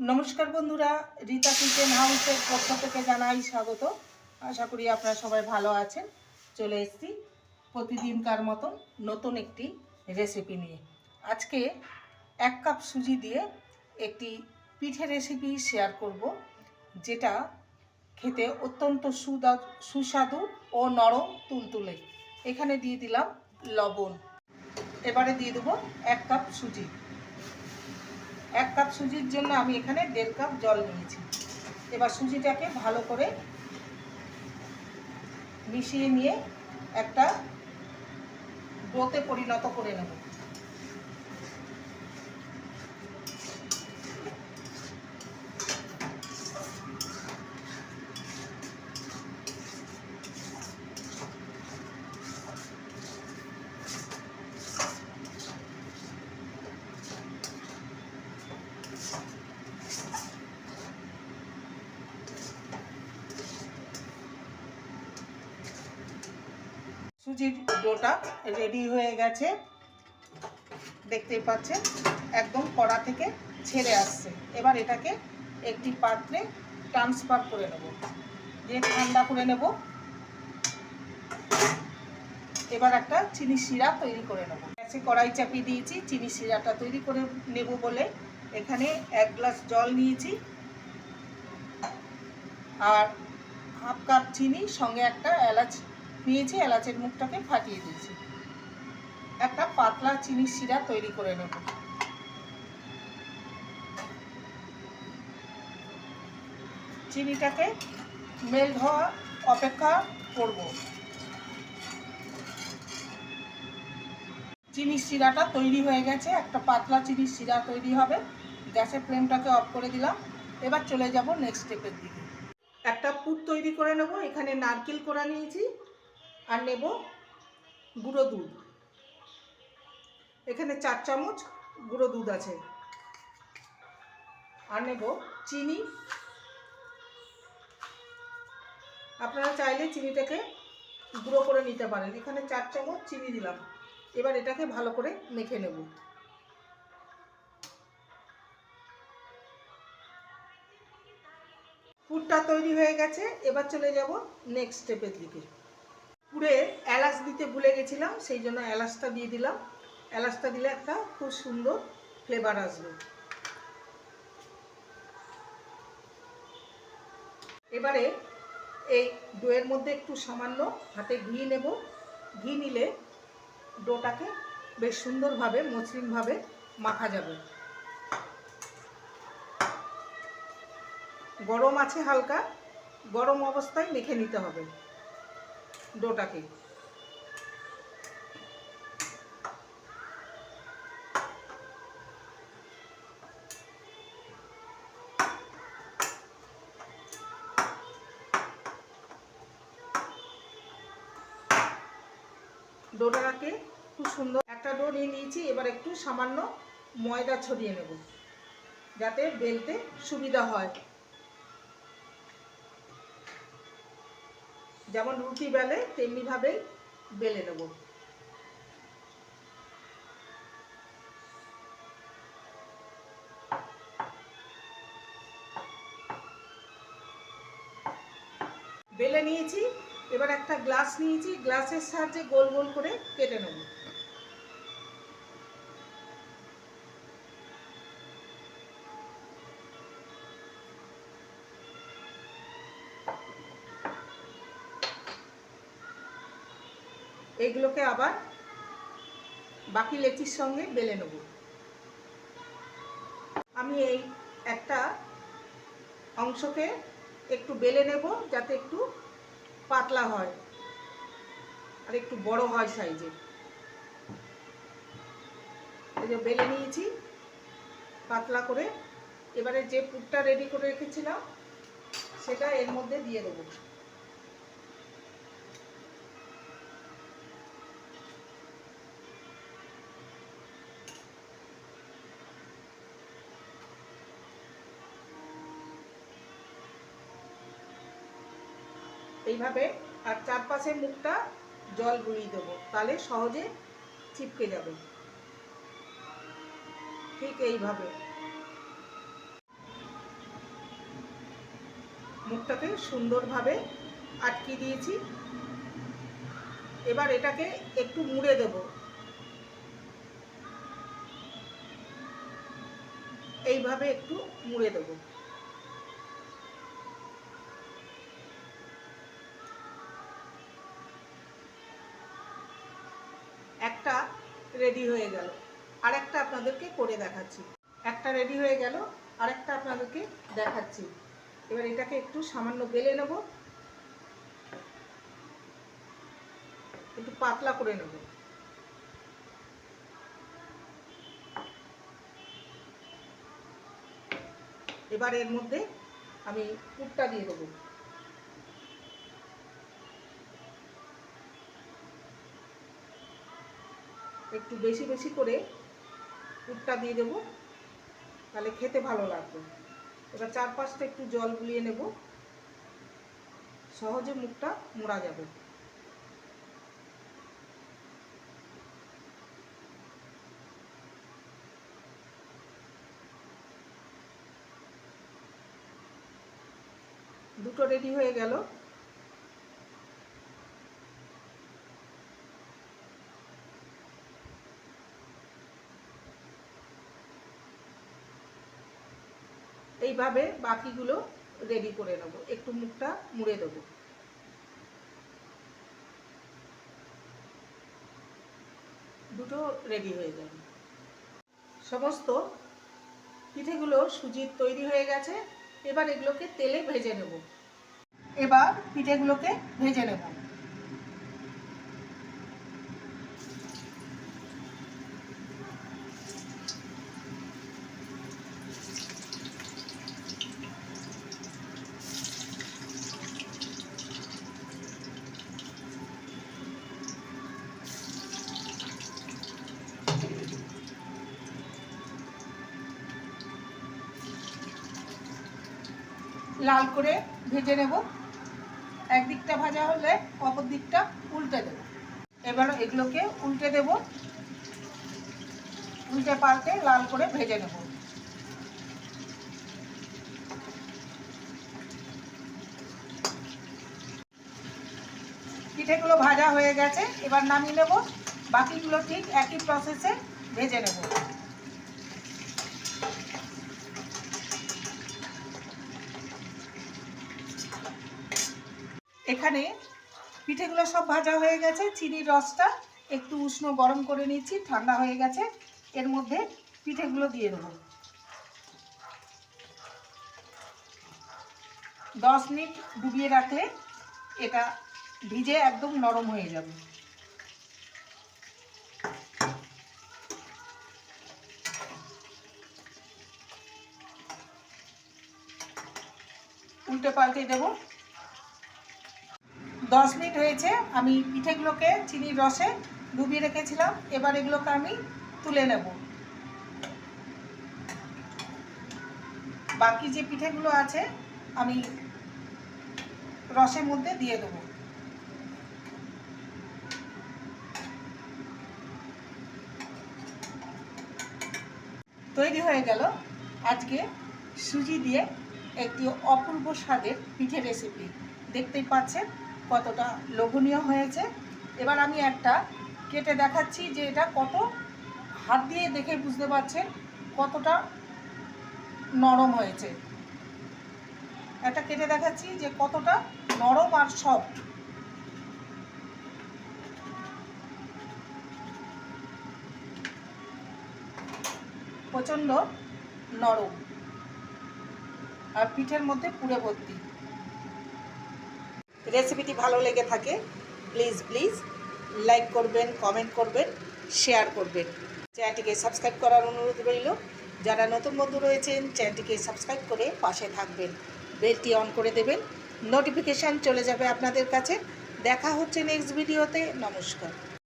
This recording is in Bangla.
নমস্কার বন্ধুরা, রীতা কিচেন হাউসের পক্ষ থেকে জানাই স্বাগত। আশা করি আপনারা সবাই ভালো আছেন। চলে এসেছি প্রতিদিনকার মতন নতুন একটি রেসিপি নিয়ে। আজকে 1 কাপ সুজি দিয়ে একটি পিঠে রেসিপি শেয়ার করব, যেটা খেতে অত্যন্ত সুস্বাদু ও নরম তুলতুলে। এখানে দিয়ে দিলাম লবণ। এবারে দিয়ে দেবো 1 কাপ সুজি। 1 কাপ সুজির জন্য আমি এখানে 1.5 কাপ জল নিয়েছি। এবার সুজিটাকে ভালো করে মিশিয়ে নিয়ে একটা ডোতে পরিণত করে নেব। সুজির ডোটা রেডি হয়ে গেছে, দেখতেই পাচ্ছেন একদম কড়া থেকে ছেড়ে আসছে। এবার এটাকে একটি পাত্রে ট্রান্সফার করে নেব, দিয়ে ঠান্ডা করে নেব। এবার একটা চিনি শিরা তৈরি করে নেব। গ্যাসে কড়াই চাপিয়ে দিয়েছি। চিনি শিরাটা তৈরি করে নেব বলে এখানে 1 গ্লাস জল নিয়েছি আর 1/2 কাপ চিনি, সঙ্গে একটা এলাচ নিয়েছি, এলাচের মুখটাকে ফাটিয়ে দিয়েছি। একটা পাতলা চিনি শিরা তৈরি করে নেব। চিনিটাকে মেল্ট হওয়া অপেক্ষা করব। চিনির শিরাটা তৈরি হয়ে গেছে, একটা পাতলা চিনির শিরা তৈরি হবে। গ্যাসের ফ্লেমটাকে অফ করে দিলাম। এবার চলে যাব নেক্সট স্টেপের দিকে। একটা পুর তৈরি করে নেব। এখানে নারকেল কোড়া নিয়েছি আর নেব গুঁড়ো দুধ। এখানে 4 চামচ গুঁড়ো দুধ আছে। আর নেব চিনি। আপনারা চাইলে চিনিটাকে গুঁড়ো করে নিতে পারেন। এখানে 4 চামচ চিনি দিলাম। এবার এটাকে ভালো করে মেখে নেব। পুরটা তৈরি হয়ে গেছে। এবার চলে যাব নেক্সট স্টেপের দিকে। পুরে এলাচ দিতে ভুলে গেছিলাম, সেই জন্য এলাচটা দিয়ে দিলাম। এলাচটা দিলে একটা খুব সুন্দর ফ্লেভার আসবে। এবারে এই ডোয়ের মধ্যে একটু সামান্য হাতে ঘি নেব। ঘি নিলে ডোটাকে বেশ সুন্দরভাবে মসৃণভাবে মাখা যাবে। গরম আছে, হালকা গরম অবস্থায় মেখে নিতে হবে ডোটাকে। ডোটাকে খুব সুন্দর একটা ডো নিয়ে নিয়েছি। এবার একটু সামান্য ময়দা ছড়িয়ে নেব, যাতে বেলতে সুবিধা হয়। যেমন রুটি বেলে তেমনিভাবেই বেলে নেব। বেলে নিয়েছি। এবার একটা গ্লাস নিয়েছি, গ্লাসের সাহায্যে গোল গোল করে কেটে নেব। এগুলোকে আবার বাকি লেচির সঙ্গে বেলে নেব। আমি এই একটা অংশকে একটু বেলে নেব, যাতে একটু পাতলা হয় আর একটু বড় হয় সাইজে। এই যে বেলে নিয়েছি পাতলা করে। এবারে যে পুরটা রেডি করে রেখেছিলাম সেটা এর মধ্যে দিয়ে দেবো। এইভাবে, আর চারপাশের মুখটা জল বুলিয়ে দেবো, তাহলে সহজে চিপকে যাবে। ঠিক এইভাবে মুখটাকে সুন্দরভাবে আটকে দিয়েছি। এবার এটাকে একটু মুড়ে দেব। এইভাবে একটু মুড়ে দেব। একটা রেডি হয়ে গেল, আরেকটা আপনাদেরকে করে দেখাচ্ছি। একটা রেডি হয়ে গেল, আরেকটা আপনাদেরকে দেখাচ্ছি। এবার এটাকে একটু সামান্য বেলে নেব, একটু পাতলা করে নেব। এবার এর মধ্যে আমি পুরটা দিয়ে দেবো। একটু বেশি বেশি করে পুরটা দিয়ে দেবো, তাহলে খেতে ভালো লাগবে। এবার চারপাশটা একটু জল বুলিয়ে নেব, সহজে মুখটা মোড়া যাবে। দুটো রেডি হয়ে গেল। এইভাবে বাকিগুলো রেডি করে নেব। একটু মুখটা মুড়ে দেব। দুটো রেডি হয়ে যাবে। সমস্ত পিঠেগুলো সুজির তৈরি হয়ে গেছে। এবার এগুলোকে তেলে ভেজে নেব। এবার পিঠেগুলোকে ভেজে নেব। লাল করে ভেজে নেব। একদিকটা ভাজা হলে অপর দিকটা উল্টে দেব। এবার এগুলোকে উল্টে দেব, উল্টে পাল্টে লাল করে ভেজে নেব। পিঠেগুলো ভাজা হয়ে গেছে, এবার নামিয়ে নেব। বাকিগুলো ঠিক একই প্রসেসে ভেজে নেব। এখানে পিঠেগুলো সব ভাজা হয়ে গেছে। চিনির রসটা একটু উষ্ণ গরম করে নিচ্ছি, ঠান্ডা হয়ে গেছে। এর মধ্যে পিঠেগুলো দিয়ে দেব। 10 মিনিট ডুবিয়ে রাখলে এটা ভিজে একদম নরম হয়ে যাবে। উল্টে পাল্টে দেব। 10 মিনিট হয়েছে। আমি পিঠেগুলোকে চিনির রসে ডুবিয়ে রেখেছিলাম। এবার এগুলোকে আমি তুলে নেব। বাকি যে পিঠেগুলো আছে আমি রসের মধ্যে দিয়ে দেব। তৈরি হয়ে গেল আজকে সুজি দিয়ে একটি অপূর্ব স্বাদের পিঠে রেসিপি। দেখতেই পাচ্ছেন কতটা লোভনীয় হয়েছে। এবার আমি একটা কেটে দেখাচ্ছি যে এটা কত, হাত দিয়ে দেখে বুঝতে পারছেন কতটা নরম হয়েছে। একটা কেটে দেখাচ্ছি যে কতটা নরম আর সফট। প্রচণ্ড নরম আর পিঠের মধ্যে পুরে ভর্তি। রেসিপিটি ভালো লেগে থাকে প্লিজ লাইক করবেন, কমেন্ট করবেন, শেয়ার করবেন। চ্যানেলটিকে সাবস্ক্রাইব করার অনুরোধ রইল। যারা নতুন বন্ধু রয়েছেন চ্যানেলটিকে সাবস্ক্রাইব করে পাশে থাকবেন, বেলটি অন করে দেবেন, নোটিফিকেশান চলে যাবে আপনাদের কাছে। দেখা হচ্ছে নেক্সট ভিডিওতে। নমস্কার।